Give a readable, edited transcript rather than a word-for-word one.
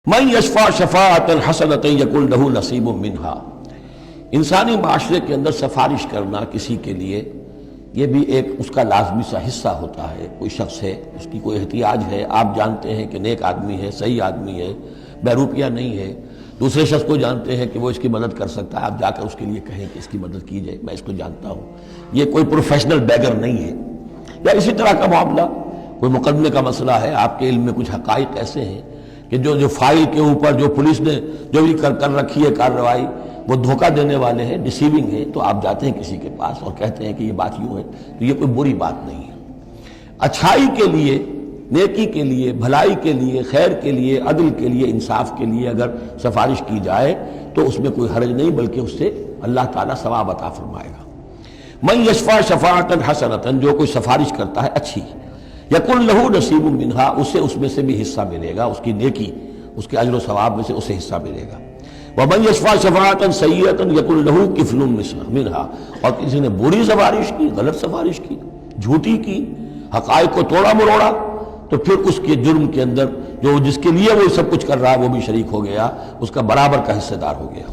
من یشفع شفاعۃ حسنۃ یکن لہ نصیب منہا، انسانی معاشرے کے اندر سفارش کرنا کسی کے لیے یہ بھی ایک اس کا لازمی سا حصہ ہوتا ہے۔ کوئی شخص ہے، اس کی کوئی احتیاج ہے، آپ جانتے ہیں کہ نیک آدمی ہے، صحیح آدمی ہے، بہروپیہ نہیں ہے، دوسرے شخص کو جانتے ہیں کہ وہ اس کی مدد کر سکتا ہے، آپ جا کر اس کے لیے کہیں کہ اس کی مدد کی جائے، میں اس کو جانتا ہوں، یہ کوئی پروفیشنل بیگر نہیں ہے۔ یا اسی طرح کا معاملہ، کوئی مقدمے کا مسئلہ ہے، آپ کے علم میں کچھ حقائق ایسے ہیں کہ جو فائل کے اوپر جو پولیس نے جو بھی کر رکھی ہے کارروائی، وہ دھوکہ دینے والے ہیں، ڈیسیونگ ہے، تو آپ جاتے ہیں کسی کے پاس اور کہتے ہیں کہ یہ بات یوں ہے، تو یہ کوئی بری بات نہیں ہے۔ اچھائی کے لیے، نیکی کے لیے، بھلائی کے لیے، خیر کے لیے، عدل کے لیے، انصاف کے لیے اگر سفارش کی جائے تو اس میں کوئی حرج نہیں، بلکہ اس سے اللہ تعالیٰ ثواب عطا فرمائے گا۔ من یشفع شفاعۃ حسنۃ، جو کوئی سفارش کرتا ہے اچھی، یکن لہ نصیب منہا، اسے اس میں سے بھی حصہ ملے گا، اس کی نیکی، اس کے اجر و ثواب میں سے اسے حصہ ملے گا۔ ومن یشفع شفاعۃ سیئۃ یکن لہ کفل منہا، اور کسی نے بری سفارش کی، غلط سفارش کی، جھوٹی کی، حقائق کو توڑا مروڑا، تو پھر اس کے جرم کے اندر جو جس کے لیے وہ سب کچھ کر رہا ہے وہ بھی شریک ہو گیا، اس کا برابر کا حصہ دار ہو گیا۔